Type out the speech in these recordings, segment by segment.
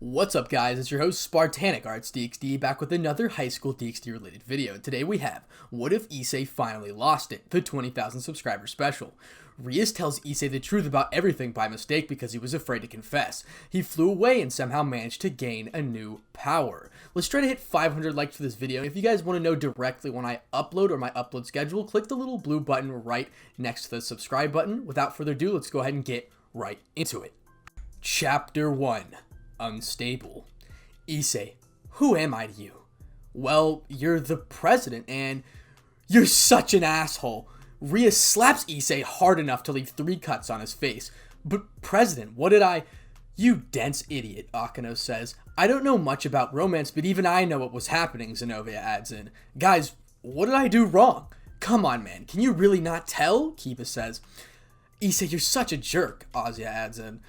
What's up guys, it's your host Spartanic Arts DxD back with another high school DxD related video. Today we have, what if Issei finally lost it? The 20,000 subscriber special. Rias tells Issei the truth about everything by mistake because he was afraid to confess. He flew away and somehow managed to gain a new power. Let's try to hit 500 likes for this video. If you guys want to know directly when I upload or my upload schedule, click the little blue button right next to the subscribe button. Without further ado, let's go ahead and get right into it. Chapter 1. Unstable. Issei, who am I to you? Well, you're the president and you're such an asshole. Rias slaps Issei hard enough to leave 3 cuts on his face. But president, what did I... You dense idiot, Akano says. I don't know much about romance, but even I know what was happening, Zenobia adds in. Guys, what did I do wrong? Come on, man, can you really not tell? Kiba says. Issei, you're such a jerk, Azia adds in.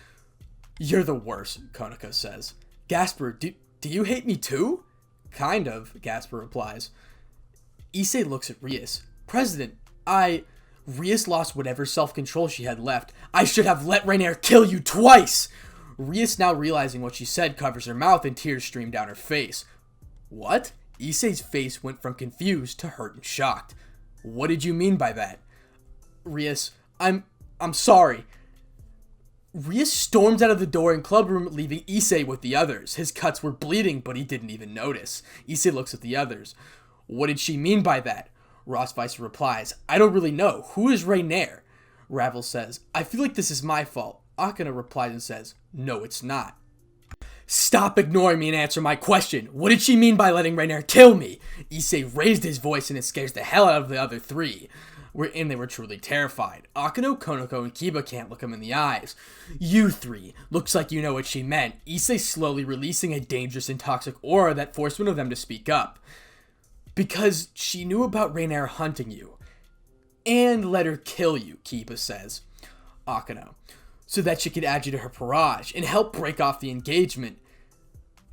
You're the worst, Konako says. Gasper, do you hate me too? Kind of, Gasper replies. Issei looks at Rias. President, Rias lost whatever self-control she had left. I should have let Rainier kill you twice! Rias, now realizing what she said, covers her mouth and tears stream down her face. What? Issei's face went from confused to hurt and shocked. What did you mean by that? Rias, I'm sorry. Rias storms out of the door in club room, leaving Issei with the others. His cuts were bleeding, but he didn't even notice. Issei looks at the others. What did she mean by that? Rossweiss replies, I don't really know. Who is Rainier? Ravel says, I feel like this is my fault. Akana replies and says, no, it's not. Stop ignoring me and answer my question. What did she mean by letting Rainier kill me? Issei raised his voice and it scares the hell out of the other 3. They were truly terrified. Akano, Konako, and Kiba can't look him in the eyes. You 3. Looks like you know what she meant. Issei slowly releasing a dangerous and toxic aura that forced one of them to speak up. Because she knew about Rainier hunting you. And let her kill you, Kiba says. Akano. So that she could add you to her barrage and help break off the engagement.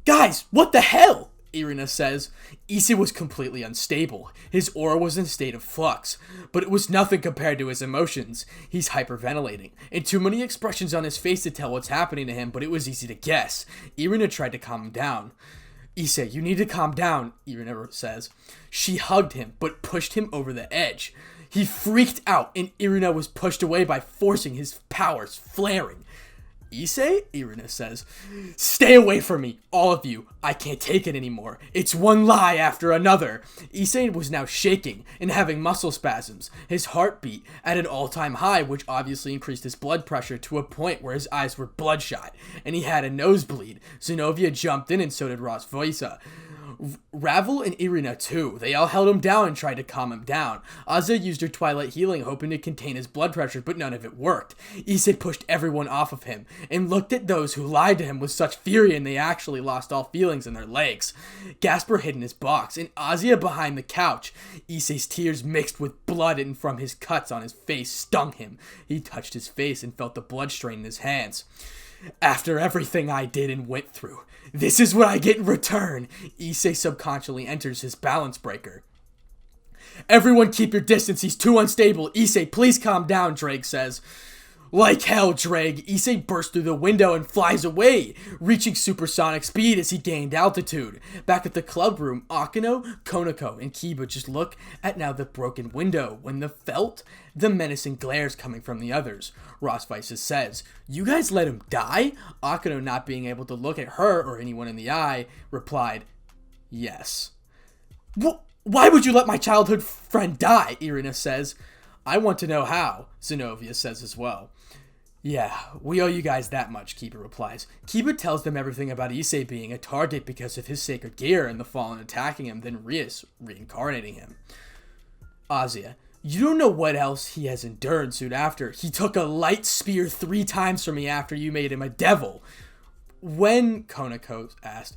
Guys, what the hell? Irina says. Issei was completely unstable. His aura was in a state of flux, but it was nothing compared to his emotions. He's hyperventilating, and too many expressions on his face to tell what's happening to him, but it was easy to guess. Irina tried to calm him down. Issei, you need to calm down, Irina says. She hugged him, but pushed him over the edge. He freaked out, and Irina was pushed away by forcing his powers flaring. Issei? Irina says. Stay away from me, all of you. I can't take it anymore. It's one lie after another. Issei was now shaking and having muscle spasms. His heartbeat at an all-time high, which obviously increased his blood pressure to a point where his eyes were bloodshot, and he had a nosebleed. Zenobia jumped in and so did Rossweiss. Ravel and Irina too. They all held him down and tried to calm him down. Azia used her Twilight Healing, hoping to contain his blood pressure, but none of it worked. Issei pushed everyone off of him, and looked at those who lied to him with such fury, and they actually lost all feelings in their legs. Gasper hid in his box, and Azia behind the couch. Issei's tears mixed with blood and from his cuts on his face stung him. He touched his face and felt the blood strain in his hands. After everything I did and went through, this is what I get in return. Issei subconsciously enters his balance breaker. Everyone keep your distance, he's too unstable. Issei, please calm down, Drake says. Like hell, Drake. Issei bursts through the window and flies away, reaching supersonic speed as he gained altitude. Back at the club room, Akano, Konako, and Kiba just look at now the broken window when the menacing glares coming from the others. Rossweiss says, you guys let him die? Akano, not being able to look at her or anyone in the eye, replied, yes. Why would you let my childhood friend die? Irina says. I want to know how, Zenobia says as well. Yeah, we owe you guys that much, Kiba replies. Kiba tells them everything about Issei being a target because of his sacred gear and the Fallen attacking him, then Rias reincarnating him. Azia, you don't know what else he has endured soon after. He took a light spear 3 times from me after you made him a devil. When, Konako asked,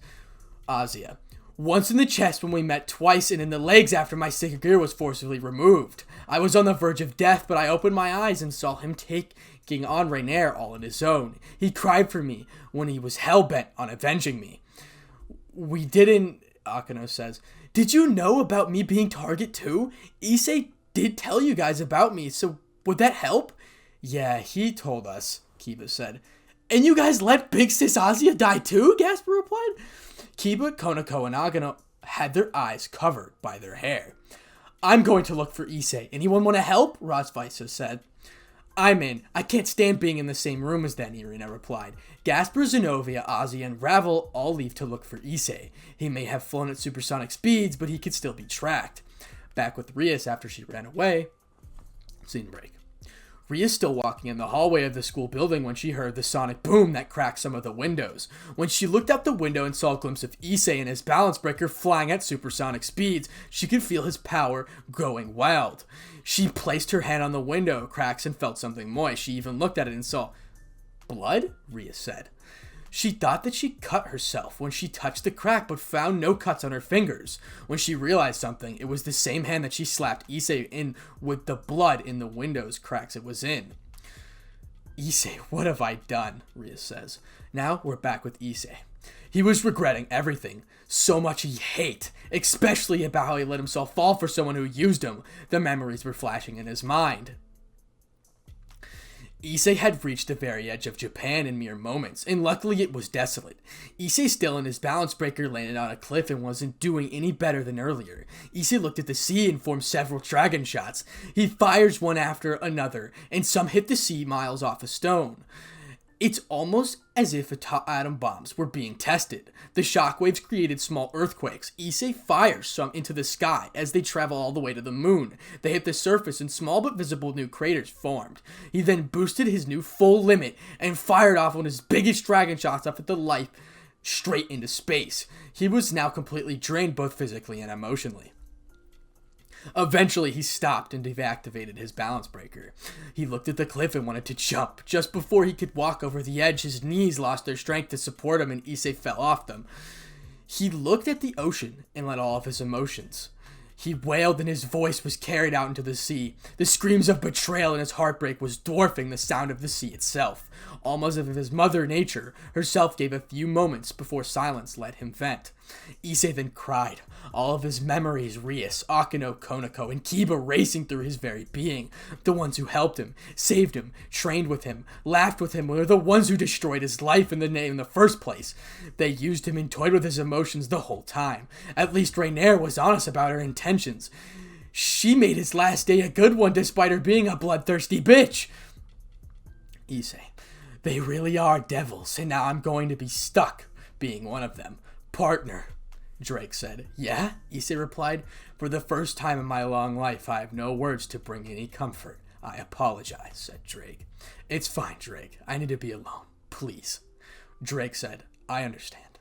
Azia, once in the chest when we met twice, and in the legs after my sacred gear was forcibly removed. I was on the verge of death, but I opened my eyes and saw him taking on Rainier all on his own. He cried for me when he was hell-bent on avenging me. We didn't, Akano says. Did you know about me being target too? Issei did tell you guys about me, so would that help? Yeah, he told us, Kiba said. And you guys let Big Sis Azia die too? Gasper replied. Kiba, Konako, and Agano had their eyes covered by their hair. I'm going to look for Issei. Anyone want to help? Rosvisa said. I'm in. I can't stand being in the same room as them, Irina replied. Gasper, Zenobia, Ozzy, and Ravel all leave to look for Issei. He may have flown at supersonic speeds, but he could still be tracked. Back with Rias after she ran away. Scene break. Rias still walking in the hallway of the school building when she heard the sonic boom that cracked some of the windows. When she looked out the window and saw a glimpse of Issei and his balance breaker flying at supersonic speeds, she could feel his power growing wild. She placed her hand on the window cracks and felt something moist. She even looked at it and saw blood, Rias said. She thought that she cut herself when she touched the crack, but found no cuts on her fingers. When she realized something, it was the same hand that she slapped Issei in with the blood in the window's cracks it was in. Issei, what have I done? Rias says. Now we're back with Issei. He was regretting everything. So much he hate, especially about how he let himself fall for someone who used him. The memories were flashing in his mind. Issei had reached the very edge of Japan in mere moments, and luckily it was desolate. Issei, still in his balance breaker, landed on a cliff and wasn't doing any better than earlier. Issei looked at the sea and formed several dragon shots. He fires one after another, and some hit the sea miles off a stone. It's almost as if atom bombs were being tested. The shockwaves created small earthquakes. Issei fires some into the sky as they travel all the way to the moon. They hit the surface and small but visible new craters formed. He then boosted his new full limit and fired off one of his biggest dragon shots up at the light straight into space. He was now completely drained both physically and emotionally. Eventually, he stopped and deactivated his balance breaker. He looked at the cliff and wanted to jump. Just before he could walk over the edge, his knees lost their strength to support him and Issei fell off them. He looked at the ocean and let all of his emotions. He wailed and his voice was carried out into the sea. The screams of betrayal and his heartbreak was dwarfing the sound of the sea itself. Almost as if his mother nature herself gave a few moments before silence let him vent. Issei then cried, all of his memories, Rias, Akino, Konako, and Kiba racing through his very being. The ones who helped him, saved him, trained with him, laughed with him were the ones who destroyed his life in the first place. They used him and toyed with his emotions the whole time. At least Rainier was honest about her intentions. She made his last day a good one despite her being a bloodthirsty bitch. Issei, they really are devils, and now I'm going to be stuck being one of them. Partner, Drake said. Yeah? Issei replied. For the first time in my long life, I have no words to bring any comfort. I apologize, said Drake. It's fine, Drake. I need to be alone. Please. Drake said, I understand.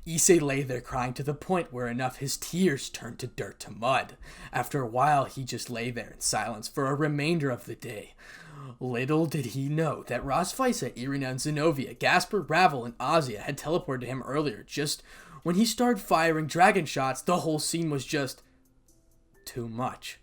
Issei lay there crying to the point where enough his tears turned to dirt to mud. After a while, he just lay there in silence for a remainder of the day. Little did he know that Rosvisa, Irina, and Zenobia, Gasper, Ravel, and Azia had teleported to him earlier. Just when he started firing dragon shots, the whole scene was just too much.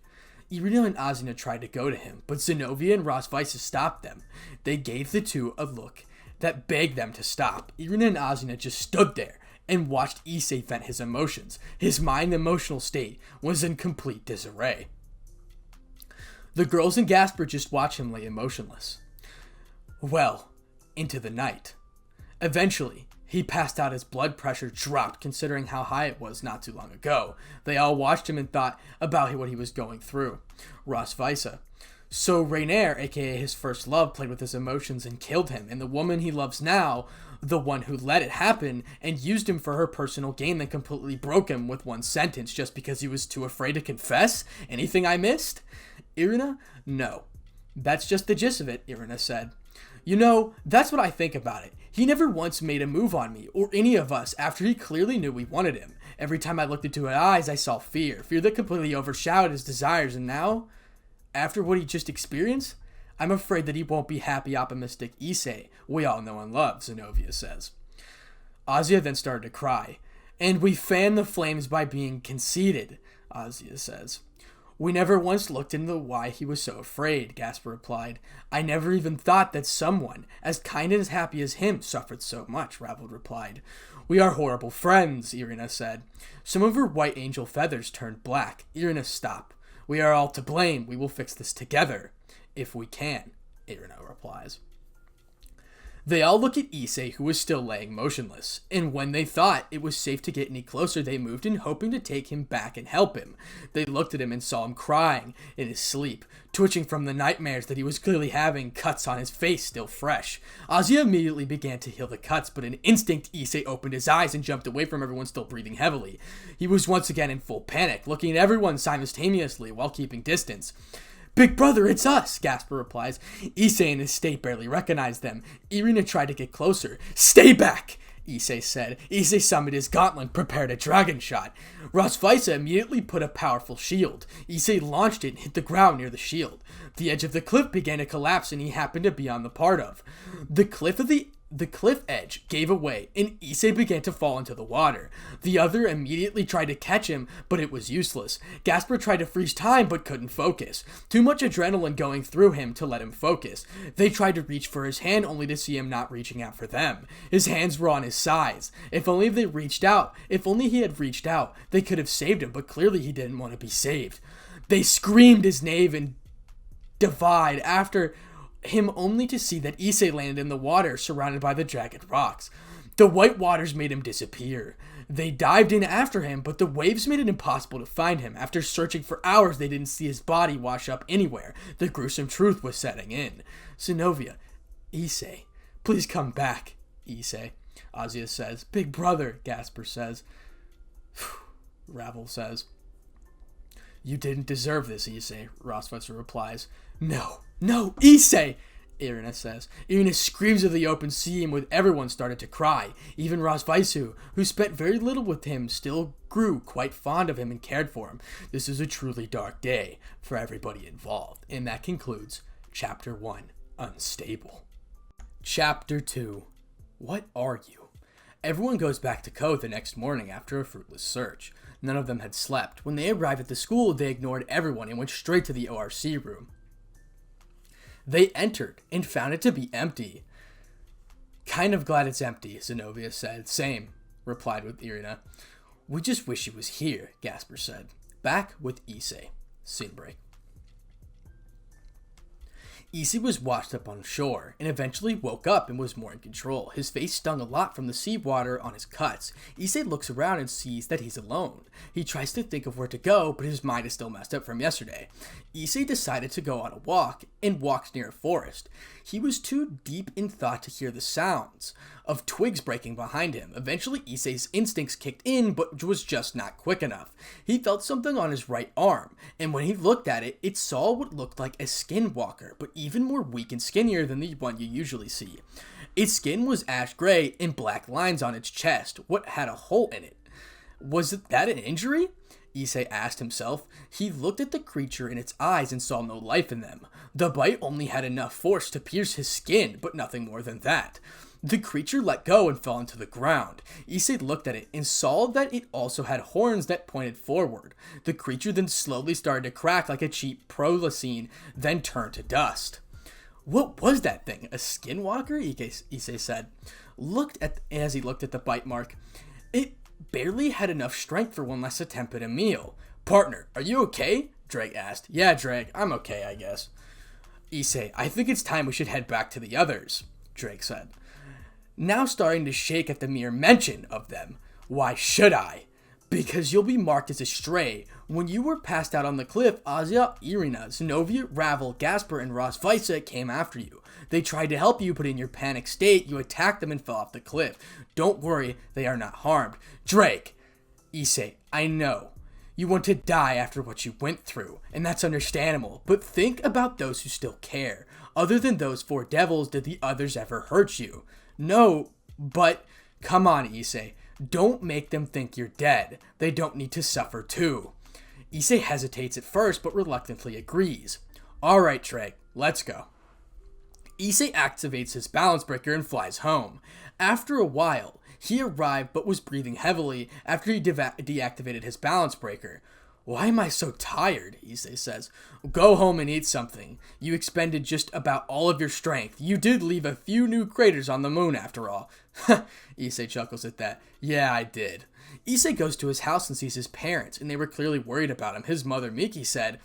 Irina and Azina tried to go to him, but Zenobia and Rosvisa stopped them. They gave the two a look that begged them to stop. Irina and Azina just stood there and watched Issei vent his emotions. His mind and emotional state was in complete disarray. The girls and Gasper just watched him lay emotionless. Well, into the night. Eventually, he passed out. His blood pressure dropped considering how high it was not too long ago. They all watched him and thought about what he was going through. Rosvisa. So Rainier, aka his first love, played with his emotions and killed him, and the woman he loves now, the one who let it happen and used him for her personal gain, then completely broke him with one sentence just because he was too afraid to confess? Anything I missed? Irina? No. That's just the gist of it, Irina said. You know, that's what I think about it. He never once made a move on me, or any of us, after he clearly knew we wanted him. Every time I looked into his eyes, I saw fear. Fear that completely overshadowed his desires, and now, after what he just experienced, I'm afraid that he won't be happy, optimistic Issei we all know and love, Zenobia says. Azia then started to cry. And we fan the flames by being conceited, Azia says. We never once looked into why he was so afraid, Gasper replied. I never even thought that someone, as kind and as happy as him, suffered so much, Ravel replied. We are horrible friends, Irina said. Some of her white angel feathers turned black. Irina, stop. We are all to blame. We will fix this together. If we can, Irina replies. They all look at Issei, who was still laying motionless, and when they thought it was safe to get any closer, they moved in, hoping to take him back and help him. They looked at him and saw him crying in his sleep, twitching from the nightmares that he was clearly having, cuts on his face still fresh. Ozzy immediately began to heal the cuts, but in instinct, Issei opened his eyes and jumped away from everyone still breathing heavily. He was once again in full panic, looking at everyone simultaneously while keeping distance. "Big brother, it's us," Gasper replies. Issei and his state barely recognized them. Irina tried to get closer. "Stay back," Issei said. Issei summoned his gauntlet, prepared a dragon shot. Rosvisa immediately put a powerful shield. Issei launched it and hit the ground near the shield. The edge of the cliff began to collapse, and he happened to be on the part of. The cliff edge gave away, and Issei began to fall into the water. The other immediately tried to catch him, but it was useless. Gasper tried to freeze time, but couldn't focus. Too much adrenaline going through him to let him focus. They tried to reach for his hand, only to see him not reaching out for them. His hands were on his sides. If only he had reached out, they could have saved him, but clearly he didn't want to be saved. They screamed his name and divide after him, only to see that Issei landed in the water surrounded by the jagged rocks. The white waters made him disappear. They dived in after him, but the waves made it impossible to find him. After searching for hours, they didn't see his body wash up anywhere. The gruesome truth was setting in. "Zinovia, Issei, please come back," Issei. Ozzy says. "Big brother," Gasper says. Ravel says. "You didn't deserve this, Issei," Rosvisa replies. No, Issei!" Irina says. Irina screams of the open sea, and with everyone started to cry. Even Rosvisa, who spent very little with him, still grew quite fond of him and cared for him. This is a truly dark day for everybody involved. And that concludes Chapter 1, Unstable. Chapter 2, What Are You? Everyone goes back to code the next morning after a fruitless search. None of them had slept. When they arrived at the school, they ignored everyone and went straight to the ORC room. They entered and found it to be empty. "Kind of glad it's empty," Zinovia said. "Same," replied with Irina. "We just wish he was here," Gasper said. Back with Issei. Scene break. Issei was washed up on shore and eventually woke up and was more in control. His face stung a lot from the seawater on his cuts. Issei looks around and sees that he's alone. He tries to think of where to go, but his mind is still messed up from yesterday. Issei decided to go on a walk and walked near a forest. He was too deep in thought to hear the sounds of twigs breaking behind him. Eventually, Issei's instincts kicked in, but was just not quick enough. He felt something on his right arm, and when he looked at it, it saw what looked like a skinwalker, but even more weak and skinnier than the one you usually see. Its skin was ash gray and black lines on its chest. What had a hole in it? Was that an injury? Issei asked himself. He looked at the creature in its eyes and saw no life in them. The bite only had enough force to pierce his skin, but nothing more than that. The creature let go and fell into the ground. Issei looked at it and saw that it also had horns that pointed forward. The creature then slowly started to crack like a cheap prolacine, then turned to dust. "What was that thing? A skinwalker?" Issei said. As he looked at the bite mark. It barely had enough strength for one last attempt at a meal. "Partner, are you okay?" Drake asked. "Yeah, Drake, I'm okay, I guess." Issei, "I think it's time we should head back to the others," Drake said, now starting to shake at the mere mention of them. "Why should I?" "Because you'll be marked as a stray. When you were passed out on the cliff, Azia, Irina, Zinovia, Ravel, Gasper, and Rosvisa came after you. They tried to help you, but in your panic state, you attacked them and fell off the cliff. Don't worry, they are not harmed." "Drake!" "Issei, I know. You want to die after what you went through, and that's understandable, but think about those who still care. Other than those 4 devils, did the others ever hurt you?" "No, but..." "Come on, Issei. Don't make them think you're dead. They don't need to suffer too." Issei hesitates at first, but reluctantly agrees. "Alright, Drake, let's go." Issei activates his balance breaker and flies home. After a while, he arrived but was breathing heavily after he deactivated his balance breaker. "Why am I so tired?" Issei says. "Go home and eat something. You expended just about all of your strength. You did leave a few new craters on the moon after all." Issei chuckles at that. "Yeah, I did." Issei goes to his house and sees his parents, and they were clearly worried about him. His mother, Miki, said,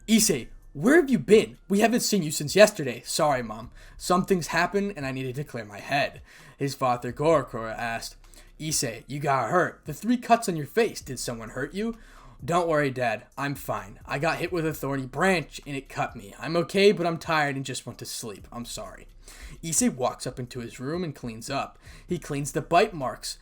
"Issei, Where have you been? We haven't seen you since yesterday. Sorry, Mom. Some things happened and I needed to clear my head. His father, Gorokora, asked, Issei, you got hurt. The 3 cuts on your face. Did someone hurt you? Don't worry, Dad. I'm fine. I got hit with a thorny branch and it cut me. I'm okay, but I'm tired and just want to sleep. I'm sorry. Issei walks up into his room and cleans up. He cleans the bite marks,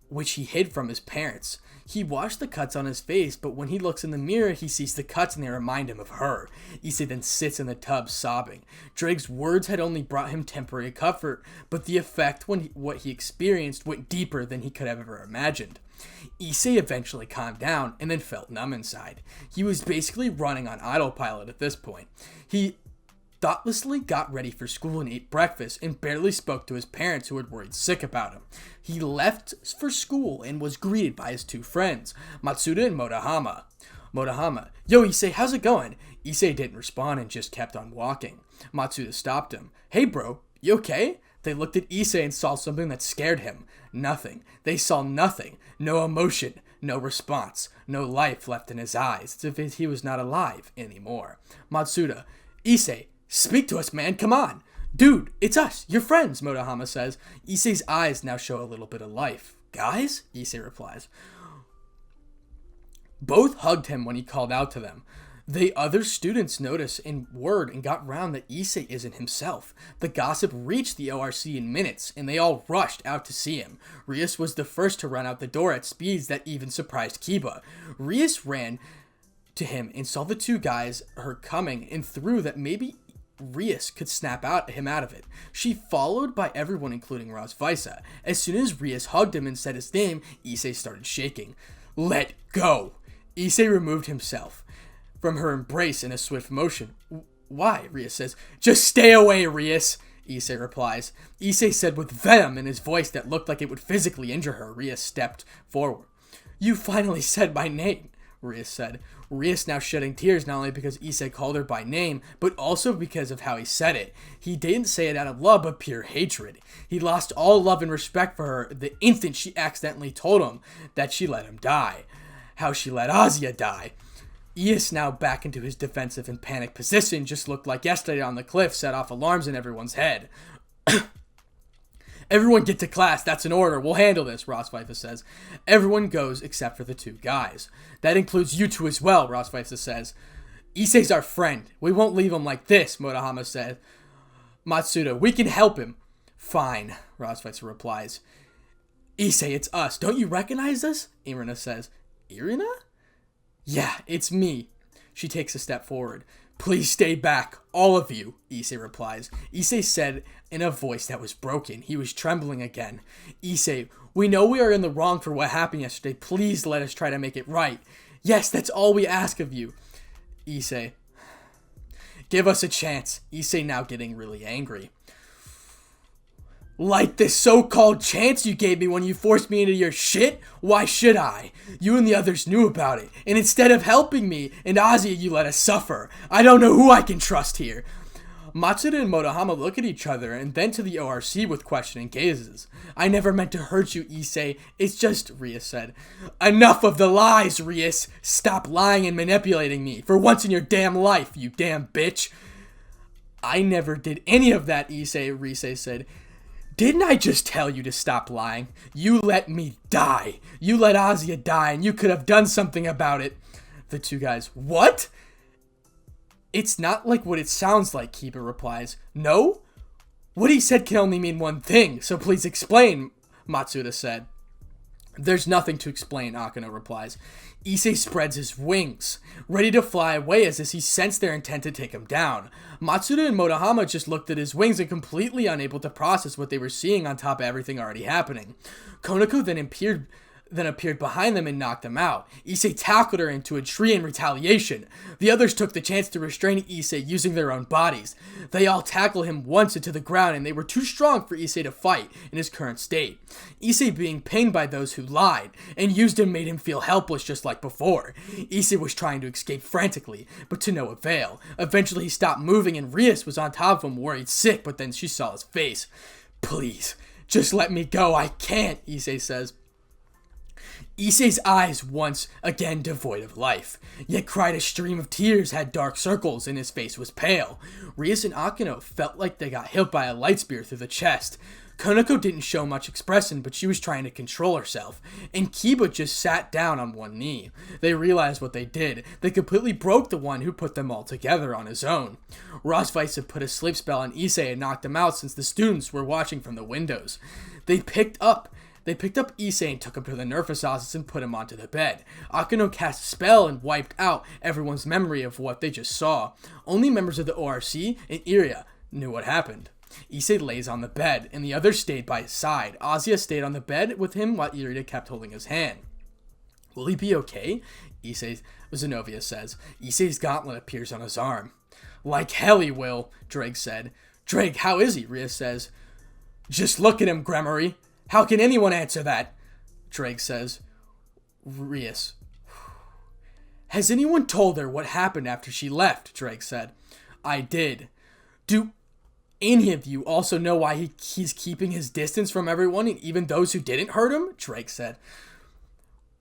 which he hid from his parents. He washed the cuts on his face, but when he looks in the mirror, he sees the cuts and they remind him of her. Issei then sits in the tub sobbing. Drake's words had only brought him temporary comfort, but the effect what he experienced went deeper than he could have ever imagined. Issei eventually calmed down and then felt numb inside. He was basically running on autopilot at this point. He thoughtlessly got ready for school and ate breakfast and barely spoke to his parents who had worried sick about him. He left for school and was greeted by his 2 friends, Matsuda and Motohama. Motohama, yo Issei, how's it going? Issei didn't respond and just kept on walking. Matsuda stopped him. Hey bro, you okay? They looked at Issei and saw something that scared him. Nothing. They saw nothing. No emotion. No response. No life left in his eyes, as if he was not alive anymore. Matsuda, Issei, speak to us, man, come on. Dude, it's us, your friends, Motohama says. Issei's eyes now show a little bit of life. Guys? Issei replies. Both hugged him when he called out to them. The other students noticed and word and got round that Issei isn't himself. The gossip reached the ORC in minutes, and they all rushed out to see him. Rias was the first to run out the door at speeds that even surprised Kiba. Rias ran to him and saw the 2 guys her coming and threw that maybe Rias could snap him out of it. She followed by everyone including Rosvisa. As soon as Rias hugged him and said his name, Issei started shaking. Let go! Issei removed himself from her embrace in a swift motion. Why? Rias says. Just stay away, Rias, Issei replies. Issei said with venom in his voice that looked like it would physically injure her. Rias stepped forward. You finally said my name, Rias said. Rias now shedding tears not only because Issei called her by name, but also because of how he said it. He didn't say it out of love, but pure hatred. He lost all love and respect for her the instant she accidentally told him that she let him die. How she let Azia die. Rias, now back into his defensive and panic position, just looked like yesterday on the cliff, set off alarms in everyone's head. Everyone get to class, that's an order, we'll handle this, Rosvisa says. Everyone goes except for the 2 guys. That includes you 2 as well, Rosvisa says. Issei's our friend, we won't leave him like this, Motohama said. Matsuda, we can help him. Fine, Rosvisa replies. Issei, it's us, don't you recognize us? Irina says. Irina? Yeah, it's me. She takes a step forward. Please stay back, all of you, Issei replies. Issei said in a voice that was broken. He was trembling again. Issei, we know we are in the wrong for what happened yesterday. Please let us try to make it right. Yes, that's all we ask of you. Issei, give us a chance. Issei now getting really angry. Like this so-called chance you gave me when you forced me into your shit? Why should I? You and the others knew about it, and instead of helping me and Azia, you let us suffer. I don't know who I can trust here. Matsuda and Motohama look at each other and then to the ORC with questioning gazes. I never meant to hurt you, Issei. It's just, Rias said. Enough of the lies, Rias. Stop lying and manipulating me for once in your damn life, you damn bitch. I never did any of that, Rias said. Didn't I just tell you to stop lying? You let me die. You let Azia die, and you could have done something about it. The 2 guys, what? It's not like what it sounds like, Kiba replies. No? What he said can only mean one thing, so please explain, Matsuda said. There's nothing to explain, Akano replies. Issei spreads his wings, ready to fly away as he sensed their intent to take him down. Matsuda and Motohama just looked at his wings and completely unable to process what they were seeing on top of everything already happening. Konako then appeared behind them and knocked them out. Issei tackled her into a tree in retaliation. The others took the chance to restrain Issei using their own bodies. They all tackled him once into the ground, and they were too strong for Issei to fight in his current state. Issei being pained by those who lied and used him made him feel helpless just like before. Issei was trying to escape frantically, but to no avail. Eventually he stopped moving and Rias was on top of him worried sick, but then she saw his face. Please, just let me go, I can't, Issei says. Issei's eyes, once again devoid of life, yet cried a stream of tears, had dark circles, and his face was pale. Rias and Akino felt like they got hit by a light spear through the chest. Konako didn't show much expression, but she was trying to control herself, and Kiba just sat down on one knee. They realized what they did. They completely broke the one who put them all together on his own. Rosvice had put a sleep spell on Issei and knocked him out since the students were watching from the windows. They picked up Issei and took him to the nurse's office and put him onto the bed. Akino cast a spell and wiped out everyone's memory of what they just saw. Only members of the ORC and Iria knew what happened. Issei lays on the bed, and the others stayed by his side. Azia stayed on the bed with him while Iria kept holding his hand. Will he be okay? Zenovia says. Issei's gauntlet appears on his arm. Like hell he will, Drake said. Drake, how is he? Rias says. Just look at him, Gremory. How can anyone answer that? Drake says. Rias. Has anyone told her what happened after she left? Drake said. I did. Do any of you also know why he's keeping his distance from everyone, and even those who didn't hurt him? Drake said.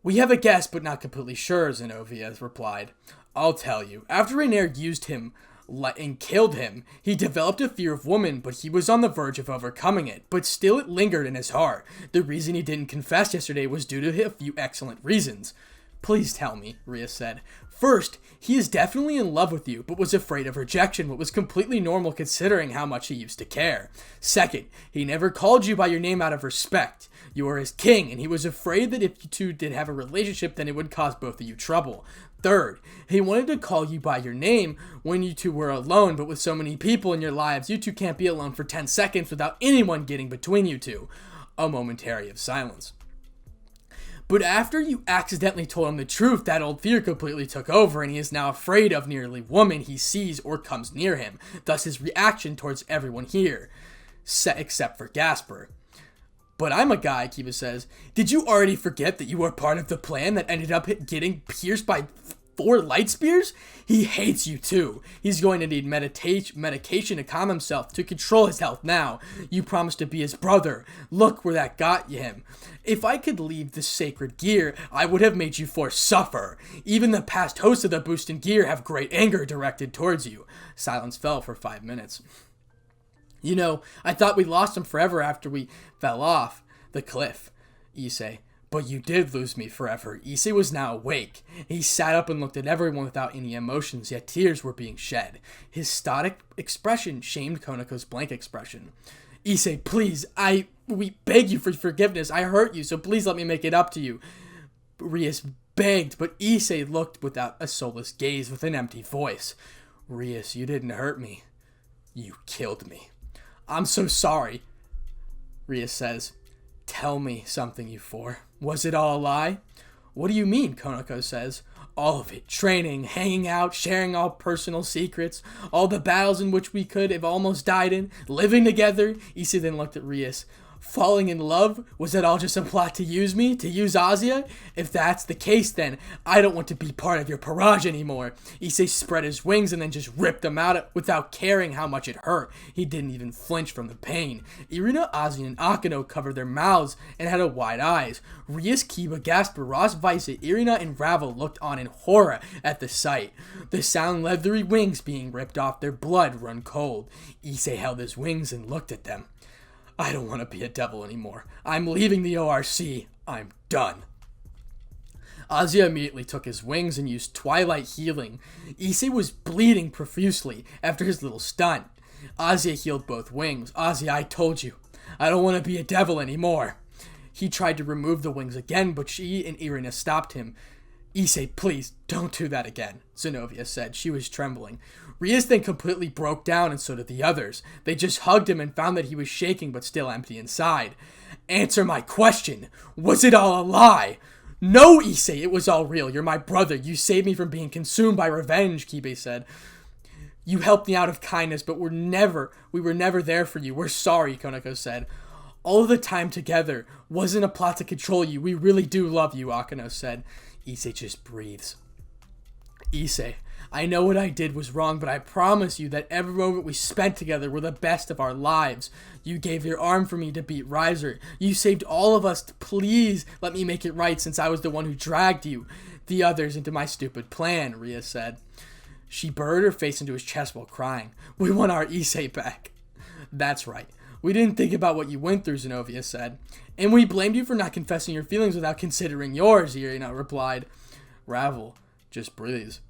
We have a guess, but not completely sure, Zenovia replied. I'll tell you. After Rainier used him and killed him, he developed a fear of women, but he was on the verge of overcoming it. But still it lingered in his heart. The reason he didn't confess yesterday was due to a few excellent reasons. Please tell me, Rias said. First, he is definitely in love with you, but was afraid of rejection, what was completely normal considering how much he used to care. Second, he never called you by your name out of respect. You were his king, and he was afraid that if you two did have a relationship, then it would cause both of you trouble. Third, he wanted to call you by your name when you two were alone, but with so many people in your lives, you two can't be alone for 10 seconds without anyone getting between you two. A momentary of silence. But after you accidentally told him the truth, that old fear completely took over, and he is now afraid of nearly woman he sees or comes near him. Thus his reaction towards everyone here, except for Gasper. But I'm a guy, Kiba says. Did you already forget that you were part of the plan that ended up getting pierced by 4 light spears? He hates you too. He's going to need medication to calm himself, to control his health now. You promised to be his brother. Look where that got him. If I could leave the sacred gear, I would have made you 4 suffer. Even the past hosts of the boosted gear have great anger directed towards you. Silence fell for 5 minutes. You know, I thought we lost him forever after we fell off the cliff, Issei. But you did lose me forever. Issei was now awake. He sat up and looked at everyone without any emotions, yet tears were being shed. His static expression shamed Konako's blank expression. Issei, please, we beg you for forgiveness. I hurt you, so please let me make it up to you. Rias begged, but Issei looked without a soulless gaze with an empty voice. Rias, you didn't hurt me. You killed me. I'm so sorry, Rias says. Tell me something, you 4. Was it all a lie? What do you mean, Konako says. All of it. Training, hanging out, sharing all personal secrets, all the battles in which we could have almost died in, living together. Issei then looked at Rias. Falling in love? Was that all just a plot to use me? To use Azia? If that's the case, then I don't want to be part of your barrage anymore. Issei spread his wings and then just ripped them out without caring how much it hurt. He didn't even flinch from the pain. Irina, Azia, and Akino covered their mouths and had wide eyes. Rias, Kiba, Gasper, Ross, Vice, Irina, and Ravel looked on in horror at the sight. The sound leathery wings being ripped off, their blood run cold. Issei held his wings and looked at them. I don't want to be a devil anymore. I'm leaving the ORC. I'm done. Azia immediately took his wings and used Twilight Healing. Issei was bleeding profusely after his little stunt. Azia healed both wings. Azia, I told you. I don't want to be a devil anymore. He tried to remove the wings again, but she and Irina stopped him. Issei, please, don't do that again, Zenovia said. She was trembling. Rias then completely broke down, and so did the others. They just hugged him and found that he was shaking but still empty inside. Answer my question. Was it all a lie? No, Issei, it was all real. You're my brother. You saved me from being consumed by revenge, Kibe said. You helped me out of kindness, but we were never there for you. We're sorry, Konako said. All of the time together wasn't a plot to control you. We really do love you, Akino said. Issei just breathes. Issei, I know what I did was wrong, but I promise you that every moment we spent together were the best of our lives. You gave your arm for me to beat Riser. You saved all of us. Please let me make it right since I was the one who dragged you, the others, into my stupid plan, Rias said. She buried her face into his chest while crying. We want our Issei back. That's right. We didn't think about what you went through, Zenobia said. And we blamed you for not confessing your feelings without considering yours, Irina replied. Ravel just breathes.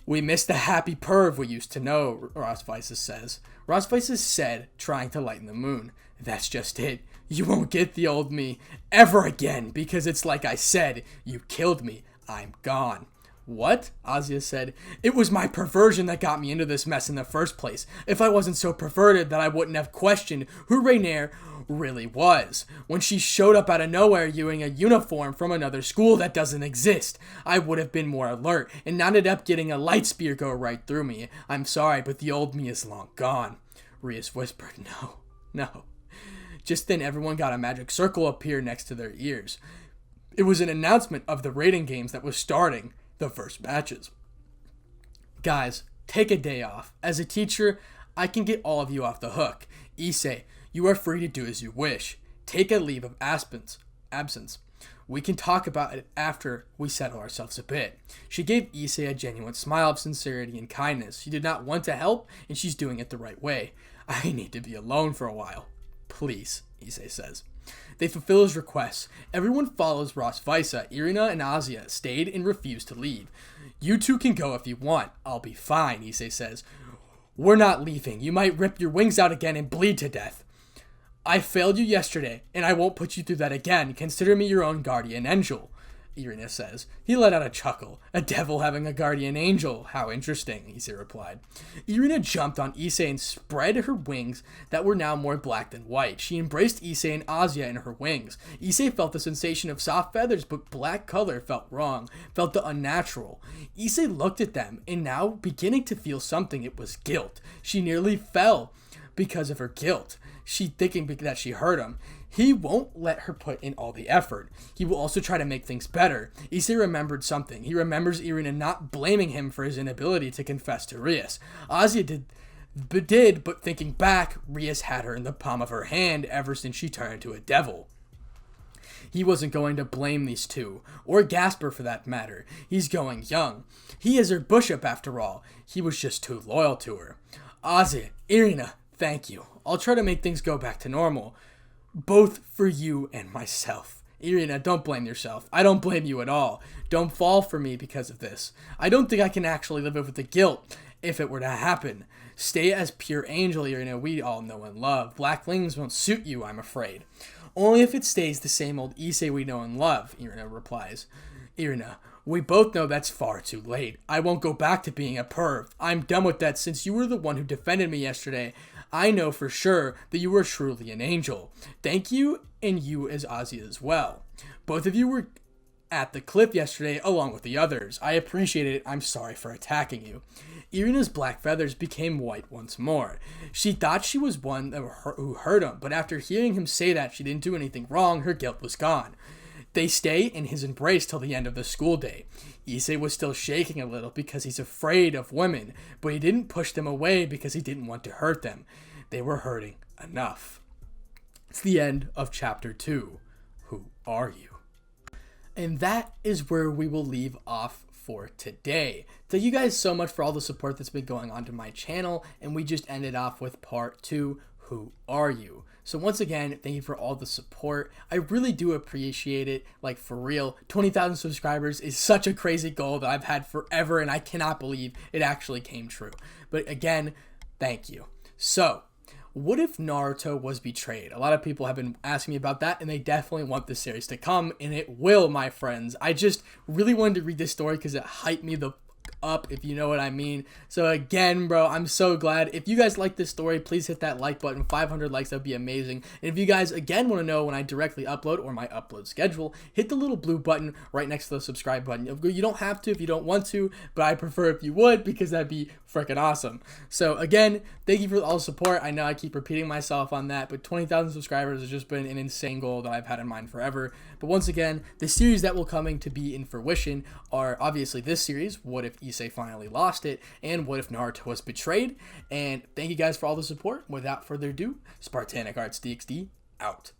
We missed the happy perv we used to know, Rosvices says. Rosvices said, trying to lighten the moon. That's just it. You won't get the old me ever again, because it's like I said, you killed me. I'm gone. What? Azia said. It was my perversion that got me into this mess in the first place. If I wasn't so perverted, that I wouldn't have questioned who Rainier really was. When she showed up out of nowhere wearing a uniform from another school that doesn't exist, I would have been more alert and not ended up getting a light spear go right through me. I'm sorry, but the old me is long gone. Rias whispered, No. Just then everyone got a magic circle appear next to their ears. It was an announcement of the rating games that was starting the first matches. Guys, take a day off. As a teacher, I can get all of you off the hook. Issei, you are free to do as you wish. Take a leave of absence. We can talk about it after we settle ourselves a bit. She gave Issei a genuine smile of sincerity and kindness. She did not want to help, and she's doing it the right way. I need to be alone for a while. Please, Issei says. They fulfill his requests. Everyone follows Rosvice. Irina and Azia stayed and refused to leave. You two can go if you want. I'll be fine, Issei says. We're not leaving. You might rip your wings out again and bleed to death. I failed you yesterday, and I won't put you through that again. Consider me your own guardian angel, Irina says. He let out a chuckle. A devil having a guardian angel. How interesting, Issei replied. Irina jumped on Issei and spread her wings that were now more black than white. She embraced Issei and Azia in her wings. Issei felt the sensation of soft feathers, but black color felt wrong, felt the unnatural. Issei looked at them, and now beginning to feel something. It was guilt. She nearly fell because of her guilt. She thinking that she hurt him. He won't let her put in all the effort. He will also try to make things better. Issei remembered something. He remembers Irina not blaming him for his inability to confess to Rias. Azia did, but thinking back, Rias had her in the palm of her hand ever since she turned into a devil. He wasn't going to blame these two, or Gasper for that matter. He's going young. He is her bishop after all. He was just too loyal to her. Azia, Irina, thank you. I'll try to make things go back to normal. Both for you and myself. Irina, don't blame yourself. I don't blame you at all. Don't fall for me because of this. I don't think I can actually live with the guilt if it were to happen. Stay as pure angel, Irina, we all know and love. Black wings won't suit you, I'm afraid. Only if it stays the same old Issei we know and love, Irina replies. Irina, we both know that's far too late. I won't go back to being a perv. I'm done with that since you were the one who defended me yesterday. I know for sure that you were truly an angel. Thank you, and you as Azia as well. Both of you were at the cliff yesterday along with the others. I appreciate it. I'm sorry for attacking you. Irina's black feathers became white once more. She thought she was one who hurt him, but after hearing him say that she didn't do anything wrong, her guilt was gone. They stay in his embrace till the end of the school day. Issei was still shaking a little because he's afraid of women, but he didn't push them away because he didn't want to hurt them. They were hurting enough. It's the end of chapter 2. Who are you? And that is where we will leave off for today. Thank you guys so much for all the support that's been going on to my channel, and we just ended off with part 2, Who Are You? So once again, thank you for all the support. I really do appreciate it, like for real. 20,000 subscribers is such a crazy goal that I've had forever, and I cannot believe it actually came true. But again, thank you. So, what if Naruto was betrayed? A lot of people have been asking me about that, and they definitely want this series to come, and it will, my friends. I just really wanted to read this story because it hyped me the up, if you know what I mean. So again, bro, I'm so glad. If you guys like this story, please hit that like button. 500 likes, that'd be amazing. And if you guys again want to know when I directly upload or my upload schedule, hit the little blue button right next to the subscribe button. You don't have to if you don't want to, but I prefer if you would because that'd be freaking awesome. So again, thank you for all the support. I know I keep repeating myself on that, but 20,000 subscribers has just been an insane goal that I've had in mind forever. But once again, the series that will coming to be in fruition are obviously this series, What If Issei Issei finally lost it, and what if Naruto was betrayed. And thank you guys for all the support. Without further ado, Spartanic Arts DxD out.